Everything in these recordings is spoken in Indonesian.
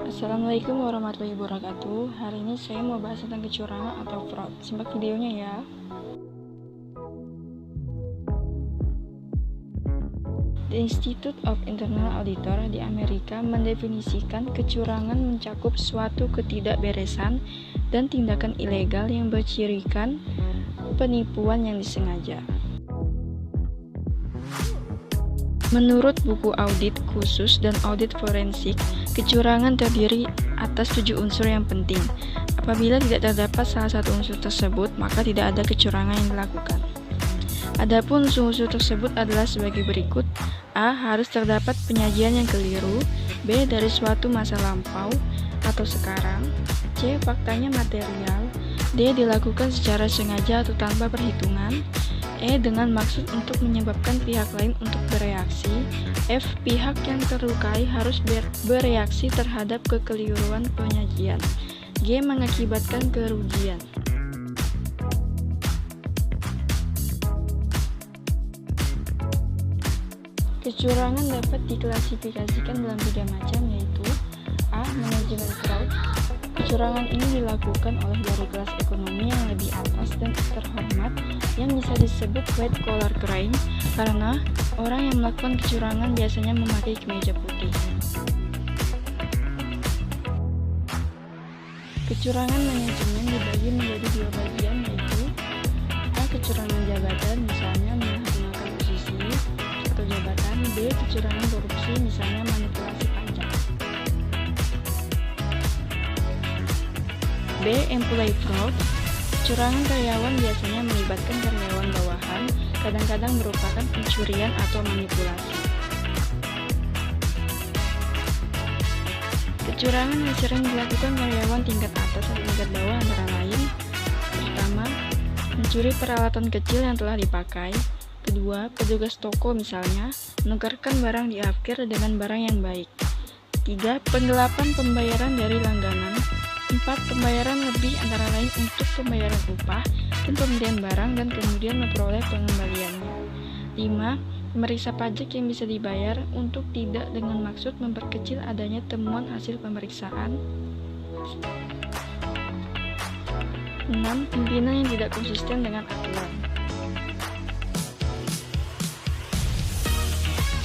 Assalamualaikum warahmatullahi wabarakatuh. Hari ini saya mau bahas tentang kecurangan atau fraud. Simak videonya ya. The Institute of Internal Auditor di Amerika mendefinisikan kecurangan mencakup suatu ketidakberesan dan tindakan ilegal yang bercirikan penipuan yang disengaja. Menurut buku audit khusus dan audit forensik, kecurangan terdiri atas 7 unsur yang penting. Apabila tidak terdapat salah satu unsur tersebut, maka tidak ada kecurangan yang dilakukan. Adapun unsur-unsur tersebut adalah sebagai berikut. A. Harus terdapat penyajian yang keliru. B. Dari suatu masa lampau atau sekarang. C. Faktanya material. D. Dilakukan secara sengaja atau tanpa perhitungan. E. Dengan maksud untuk menyebabkan pihak lain untuk bereaksi. F. Pihak yang terlukai harus bereaksi terhadap kekeliruan penyajian. G. Mengakibatkan kerugian. Kecurangan dapat diklasifikasikan dalam 3 macam, yaitu A. Manajemen fraud. Kecurangan ini dilakukan oleh dari kelas ekonomi yang lebih atas dan terhormat yang bisa disebut white collar crime karena orang yang melakukan kecurangan biasanya memakai kemeja putih. Kecurangan manajemen dibagi menjadi 2 bagian, yaitu A. Kecurangan jabatan, misalnya menyalahgunakan posisi atau jabatan. B. Kecurangan korupsi, misalnya manipulasi pajak. B. Employee fraud. Kecurangan karyawan biasanya melibatkan karyawan bawahan, kadang-kadang merupakan pencurian atau manipulasi. Kecurangan yang sering dilakukan karyawan tingkat atas atau tingkat bawah antara lain: pertama, mencuri peralatan kecil yang telah dipakai. Kedua, petugas toko misalnya menukarkan barang di afkir dengan barang yang baik. 3. Penggelapan pembayaran dari langganan. 4. Pembayaran lebih antara lain untuk pembayaran upah dan pembelian barang dan kemudian memperoleh pengembaliannya. 5. Memeriksa pajak yang bisa dibayar untuk tidak dengan maksud memperkecil adanya temuan hasil pemeriksaan. 6. Pimpinan yang tidak konsisten dengan aturan.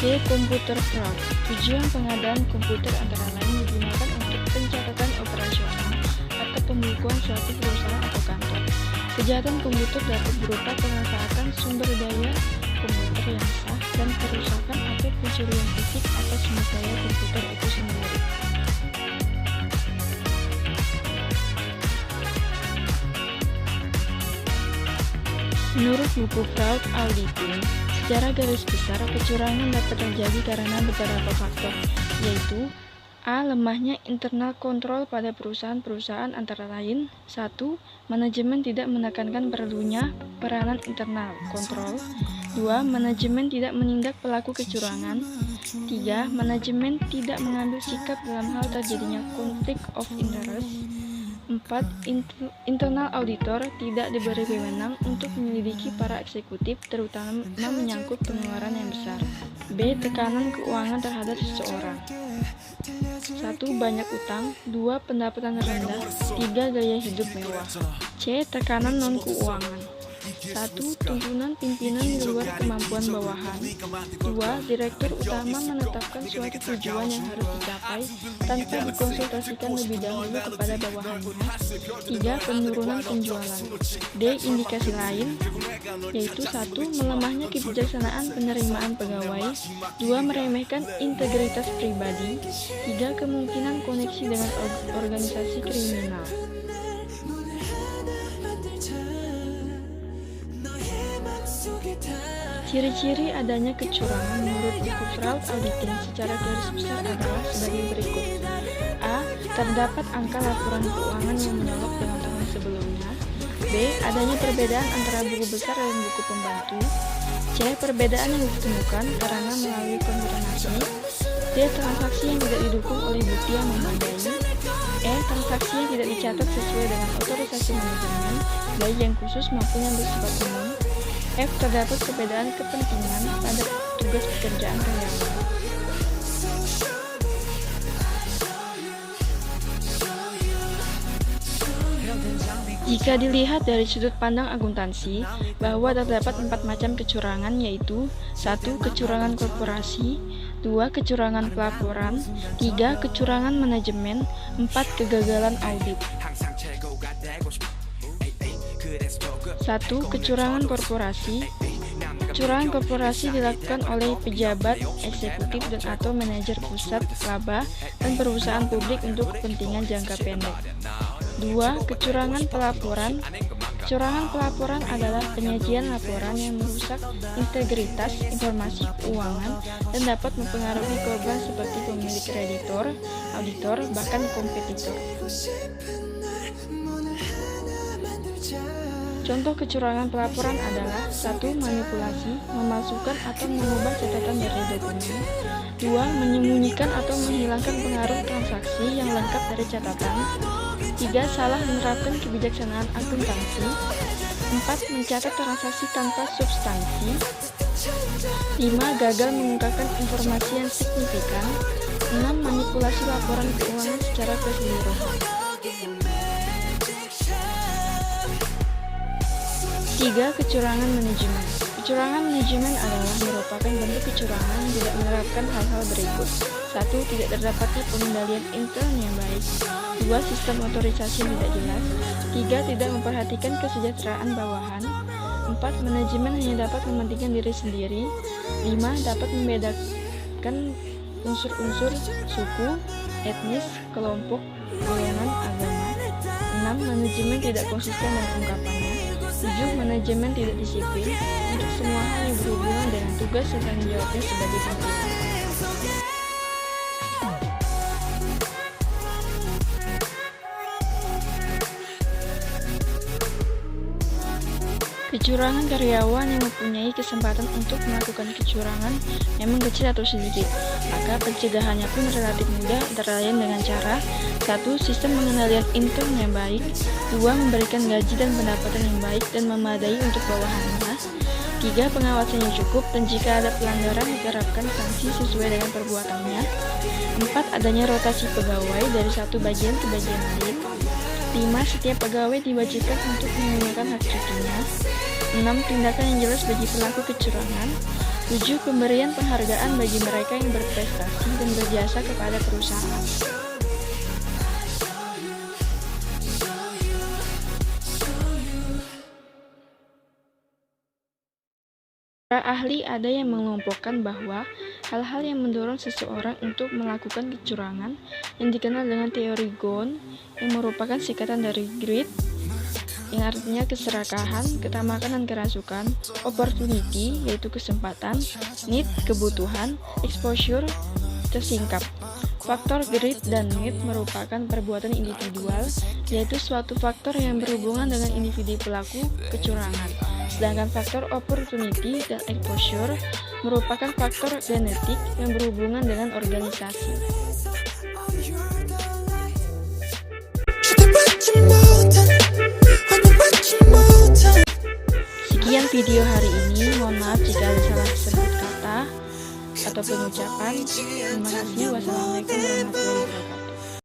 C. Komputer fraud. Tujuan pengadaan komputer antara lain digunakan untuk pencatatan operasional atau pembukuan suatu perusahaan atau kantor. Kejahatan komputer dapat berupa pengerusakan sumber daya komputer yang sah dan perusakan atau pencurian fisik atas sumber daya komputer itu sendiri. Menurut buku Fraud Auditing, secara garis besar kecurangan dapat terjadi karena beberapa faktor, yaitu A. Lemahnya internal kontrol pada perusahaan-perusahaan antara lain. 1. Manajemen tidak menekankan perlunya peranan internal kontrol. 2. Manajemen tidak menindak pelaku kecurangan. 3. Manajemen tidak mengambil sikap dalam hal terjadinya konflik of interest. 4. Internal auditor tidak diberi wewenang untuk menyelidiki para eksekutif, terutama menyangkut pengeluaran yang besar. B. Tekanan keuangan terhadap seseorang. 1. Banyak utang. 2. Pendapatan rendah. 3. Gaya hidup mewah. C. Tekanan non-keuangan. 1. Tuntunan pimpinan di luar kemampuan bawahan. 2. Direktur utama menetapkan suatu tujuan yang harus dicapai tanpa dikonsultasikan lebih dahulu kepada bawahannya. 3. Penurunan penjualan. D. Indikasi lain, yaitu 1. Melemahnya kebijaksanaan penerimaan pegawai. 2. Meremehkan integritas pribadi. 3. Kemungkinan koneksi dengan organisasi kriminal. Ciri-ciri adanya kecurangan menurut buku Fraud Auditing secara garis besar adalah sebagai berikut. A. Terdapat angka laporan keuangan yang menyolok dengan tahun sebelumnya. B. Adanya perbedaan antara buku besar dan buku pembantu. C. Perbedaan yang ditemukan karena melalui konfirmasi. D. Transaksi yang tidak didukung oleh bukti yang memadai. E. Transaksi yang tidak dicatat sesuai dengan otorisasi manajemen, baik yang khusus maupun yang bersifat umum. F. Terdapat perbedaan kepentingan pada tugas pekerjaan karyawan. Jika dilihat dari sudut pandang akuntansi, bahwa terdapat 4 macam kecurangan, yaitu 1. Kecurangan korporasi, 2. Kecurangan pelaporan, 3. Kecurangan manajemen, 4. Kegagalan audit. 1. Kecurangan korporasi. Kecurangan korporasi dilakukan oleh pejabat, eksekutif, dan atau manajer pusat, laba, dan perusahaan publik untuk kepentingan jangka pendek. 2. Kecurangan pelaporan. Kecurangan pelaporan adalah penyajian laporan yang merusak integritas informasi keuangan dan dapat mempengaruhi korban seperti pemilik kreditor, auditor, bahkan kompetitor. Contoh kecurangan pelaporan adalah 1. Manipulasi, memalsukan atau mengubah catatan dari dokumen. 2. Menyembunyikan atau menghilangkan pengaruh transaksi yang lengkap dari catatan. 3. Salah menerapkan kebijaksanaan akuntansi. 4. Mencatat transaksi tanpa substansi. 5. Gagal mengungkapkan informasi yang signifikan. 6. Manipulasi laporan keuangan secara keseluruhan. 3. Kecurangan manajemen. Kecurangan manajemen adalah merupakan bentuk kecurangan yang tidak menerapkan hal-hal berikut. 1. Tidak terdapatnya pengendalian intern yang baik. 2. Sistem otorisasi yang tidak jelas. 3. Tidak memperhatikan kesejahteraan bawahan. 4. Manajemen hanya dapat mementingkan diri sendiri. 5. Dapat membedakan unsur-unsur suku, etnis, kelompok, golongan, agama. 6. Manajemen tidak konsisten dalam ungkapannya. 7. Manajemen tidak disiplin untuk semua hal yang berhubungan dengan tugas dan tanggung jawabnya sebagai pimpinan. Kecurangan karyawan yang mempunyai kesempatan untuk melakukan kecurangan memang kecil atau sedikit, maka pencegahannya pun relatif mudah antara lain dengan cara 1. Sistem pengendalian intern yang baik. 2. Memberikan gaji dan pendapatan yang baik dan memadai untuk bawahannya. 3. Pengawasan yang cukup dan jika ada pelanggaran diterapkan sanksi sesuai dengan perbuatannya. 4. Adanya rotasi pegawai dari satu bagian ke bagian lain. 5. Setiap pegawai diwajibkan untuk menggunakan hak cutinya. 6. Tindakan yang jelas bagi pelaku kecurangan. 7. Pemberian penghargaan bagi mereka yang berprestasi dan berjasa kepada perusahaan. Para ahli ada yang mengelompokkan bahwa hal-hal yang mendorong seseorang untuk melakukan kecurangan yang dikenal dengan teori Ghosn, yang merupakan singkatan dari greed, yang artinya keserakahan, ketamakan dan kerasukan, opportunity, yaitu kesempatan, need, kebutuhan, exposure, tersingkap. Faktor greed dan need merupakan perbuatan individual, yaitu suatu faktor yang berhubungan dengan individu pelaku kecurangan. Sedangkan faktor opportunity dan exposure merupakan faktor genetik yang berhubungan dengan organisasi. Sekian video hari ini, mohon maaf jika ada salah sebut kata atau pengucapan. Terima kasih. Wassalamualaikum warahmatullahi wabarakatuh.